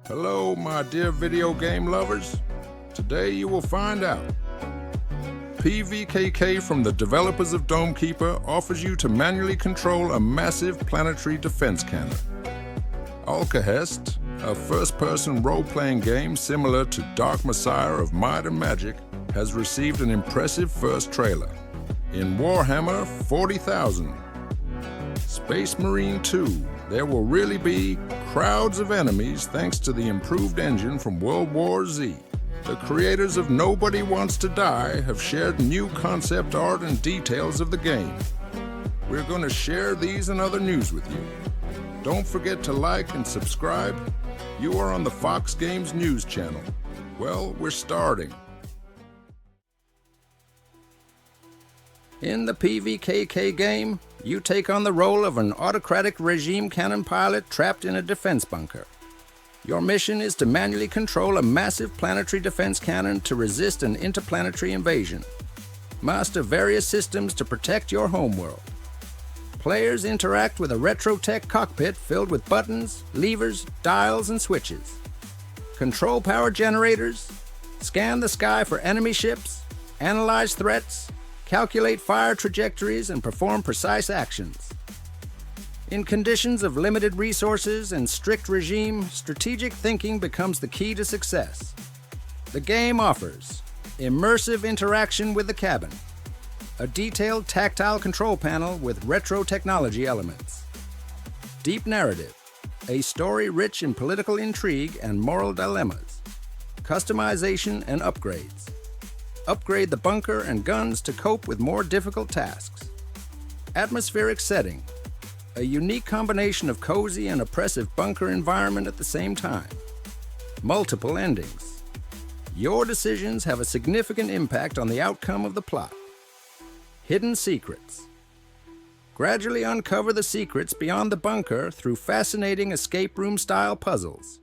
Hello, my dear video game lovers. Today you will find out. PVKK from the developers of Domekeeper offers you to manually control a massive planetary defense cannon. Alkahest, a first-person role-playing game similar to Dark Messiah of Might and Magic, has received an impressive first trailer. In Warhammer 40,000. Space Marine 2, there will really be crowds of enemies thanks to the improved engine from World War Z. The creators of Nobody Wants to Die have shared new concept art and details of the game. We're going to share these and other news with you. Don't forget to like and subscribe. You are on the Fox Games News channel. Well, we're starting. In the PVKK game, you take on the role of an autocratic regime cannon pilot trapped in a defense bunker. Your mission is to manually control a massive planetary defense cannon to resist an interplanetary invasion. Master various systems to protect your homeworld. Players interact with a retro-tech cockpit filled with buttons, levers, dials, and switches. Control power generators, scan the sky for enemy ships, analyze threats, calculate fire trajectories, and perform precise actions. In conditions of limited resources and strict regime, strategic thinking becomes the key to success. The game offers immersive interaction with the cabin, a detailed tactile control panel with retro technology elements, deep narrative, a story rich in political intrigue and moral dilemmas, customization and upgrades. Upgrade the bunker and guns to cope with more difficult tasks. Atmospheric setting, a unique combination of cozy and oppressive bunker environment at the same time. Multiple endings. Your decisions have a significant impact on the outcome of the plot. Hidden secrets. Gradually uncover the secrets beyond the bunker through fascinating escape room-style puzzles.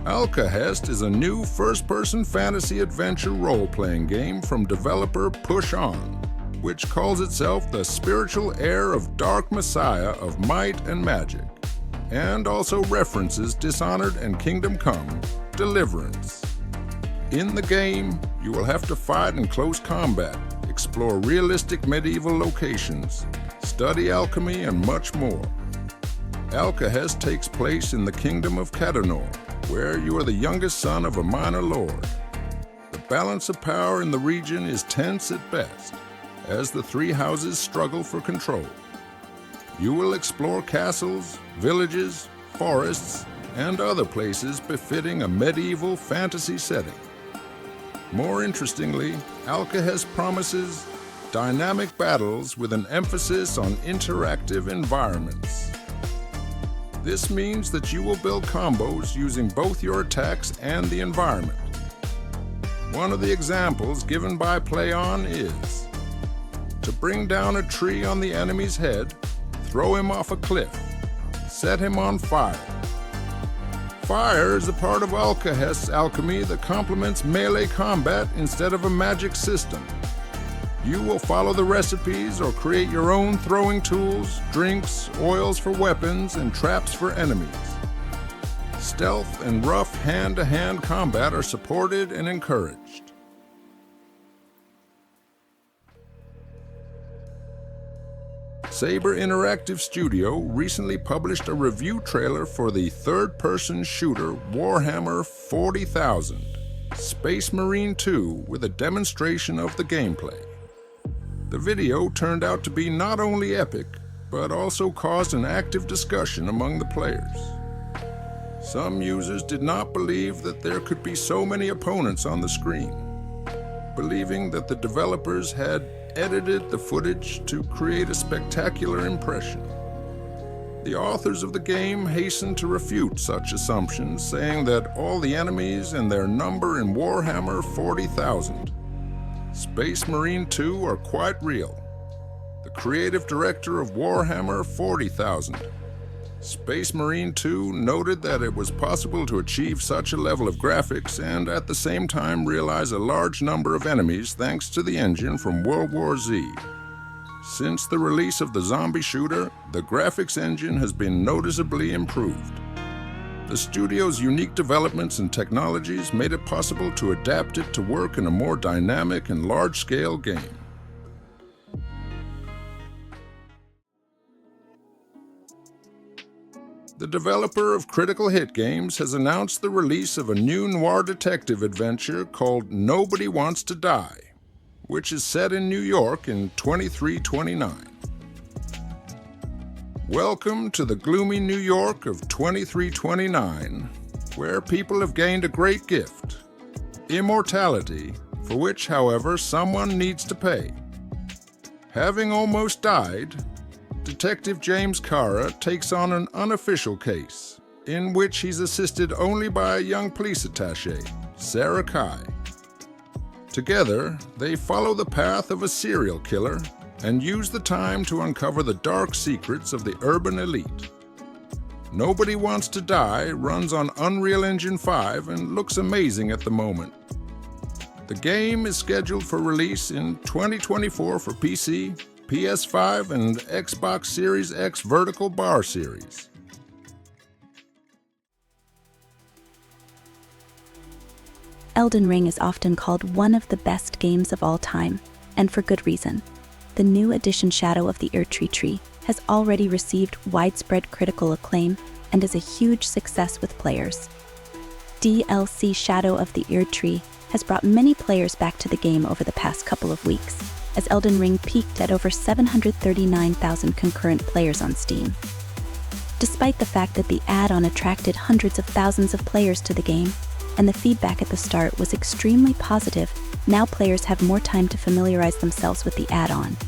Alkahest is a new first-person fantasy adventure role-playing game from developer Push On, which calls itself the spiritual heir of Dark Messiah of Might and Magic, and also references Dishonored and Kingdom Come: Deliverance. In the game, you will have to fight in close combat, explore realistic medieval locations, study alchemy, and much more. Alkahest takes place in the Kingdom of Cadanor, where you are the youngest son of a minor lord. The balance of power in the region is tense at best, as the three houses struggle for control. You will explore castles, villages, forests, and other places befitting a medieval fantasy setting. More interestingly, Alkahest promises dynamic battles with an emphasis on interactive environments. This means that you will build combos using both your attacks and the environment. One of the examples given by PlayOn is to bring down a tree on the enemy's head, throw him off a cliff, set him on fire. Fire is a part of Alkahest's alchemy that complements melee combat instead of a magic system. You will follow the recipes or create your own throwing tools, drinks, oils for weapons, and traps for enemies. Stealth and rough hand-to-hand combat are supported and encouraged. Saber Interactive Studio recently published a review trailer for the third-person shooter Warhammer 40,000, Space Marine 2, with a demonstration of the gameplay. The video turned out to be not only epic, but also caused an active discussion among the players. Some users did not believe that there could be so many opponents on the screen, believing that the developers had edited the footage to create a spectacular impression. The authors of the game hastened to refute such assumptions, saying that all the enemies and their number in Warhammer 40,000 Space Marine 2 are quite real. The creative director of Warhammer 40,000, Space Marine 2, noted that it was possible to achieve such a level of graphics and at the same time realize a large number of enemies thanks to the engine from World War Z. Since the release of the zombie shooter, the graphics engine has been noticeably improved. The studio's unique developments and technologies made it possible to adapt it to work in a more dynamic and large-scale game. The developer of Critical Hit Games has announced the release of a new noir detective adventure called Nobody Wants to Die, which is set in New York in 2329. Welcome to the gloomy New York of 2329, where people have gained a great gift, immortality, for which, however, someone needs to pay. Having almost died, Detective James Cara takes on an unofficial case, in which he's assisted only by a young police attaché, Sarah Kai. Together, they follow the path of a serial killer and use the time to uncover the dark secrets of the urban elite. Nobody Wants to Die runs on Unreal Engine 5 and looks amazing at the moment. The game is scheduled for release in 2024 for PC, PS5, and Xbox Series X Vertical Bar Series. Elden Ring is often called one of the best games of all time, and for good reason. The new edition Shadow of the Erdtree has already received widespread critical acclaim and is a huge success with players. DLC Shadow of the Erdtree has brought many players back to the game over the past couple of weeks, as Elden Ring peaked at over 739,000 concurrent players on Steam. Despite the fact that the add-on attracted hundreds of thousands of players to the game, and the feedback at the start was extremely positive, now players have more time to familiarize themselves with the add-on.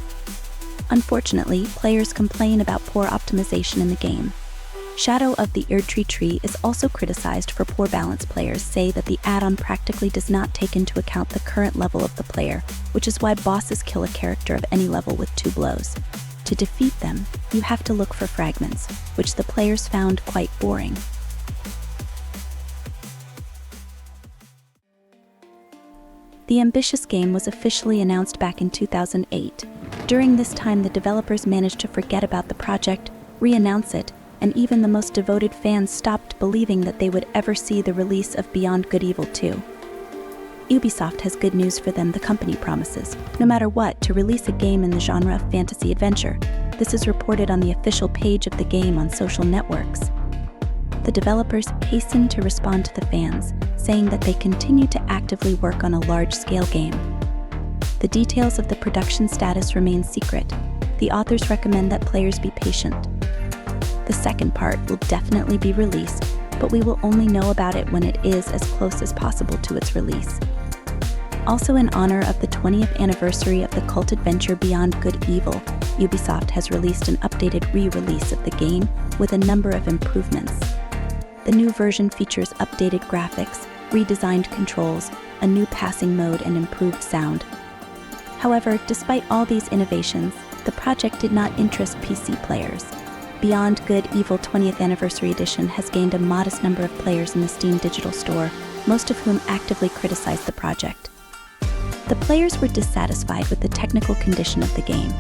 Unfortunately, players complain about poor optimization in the game. Shadow of the Erdtree is also criticized for poor balance. Players say that the add-on practically does not take into account the current level of the player, which is why bosses kill a character of any level with 2 blows. To defeat them, you have to look for fragments, which the players found quite boring. The ambitious game was officially announced back in 2008. During this time, the developers managed to forget about the project, re-announce it, and even the most devoted fans stopped believing that they would ever see the release of Beyond Good Evil 2. Ubisoft has good news for them. The company promises, no matter what, to release a game in the genre of fantasy adventure. This is reported on the official page of the game on social networks. The developers hastened to respond to the fans, saying that they continue to actively work on a large-scale game. The details of the production status remain secret. The authors recommend that players be patient. The second part will definitely be released, but we will only know about it when it is as close as possible to its release. Also, in honor of the 20th anniversary of the cult adventure Beyond Good Evil, Ubisoft has released an updated re-release of the game with a number of improvements. The new version features updated graphics, redesigned controls, a new passing mode, and improved sound. However, despite all these innovations, the project did not interest PC players. Beyond Good Evil 20th Anniversary Edition has gained a modest number of players in the Steam digital store, most of whom actively criticized the project. The players were dissatisfied with the technical condition of the game.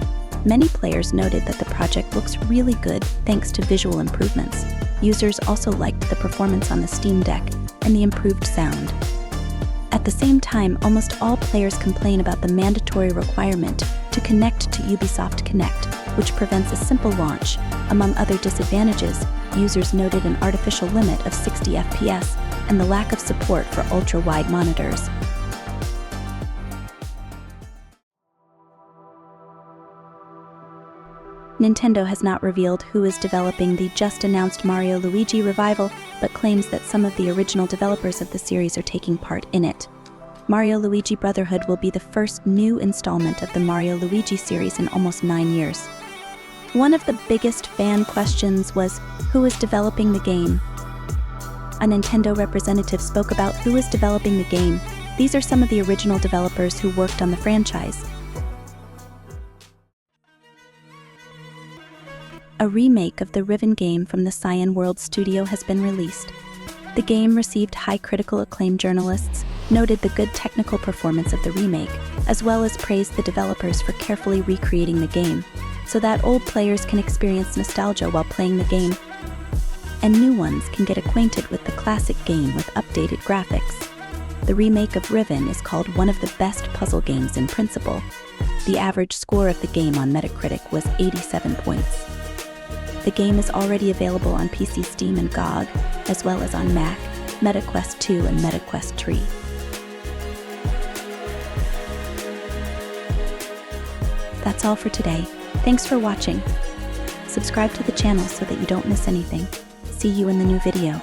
Many players noted that the project looks really good thanks to visual improvements. Users also liked the performance on the Steam Deck and the improved sound. At the same time, almost all players complain about the mandatory requirement to connect to Ubisoft Connect, which prevents a simple launch. Among other disadvantages, users noted an artificial limit of 60 FPS and the lack of support for ultra-wide monitors. Nintendo has not revealed who is developing the just-announced Mario Luigi revival, but claims that some of the original developers of the series are taking part in it. Mario Luigi Brotherhood will be the first new installment of the Mario Luigi series in almost 9 years. One of the biggest fan questions was, who is developing the game? A Nintendo representative spoke about who is developing the game. These are some of the original developers who worked on the franchise. A remake of the Riven game from the Cyan World studio has been released. The game received high critical acclaim. Journalists noted the good technical performance of the remake, as well as praised the developers for carefully recreating the game. so that old players can experience nostalgia while playing the game, and new ones can get acquainted with the classic game with updated graphics. The remake of Riven is called one of the best puzzle games in principle. The average score of the game on Metacritic was 87 points. The game is already available on PC, Steam, and GOG, as well as on Mac, MetaQuest 2, and MetaQuest 3. That's all for today. Thanks for watching. Subscribe to the channel so that you don't miss anything. See you in the new video.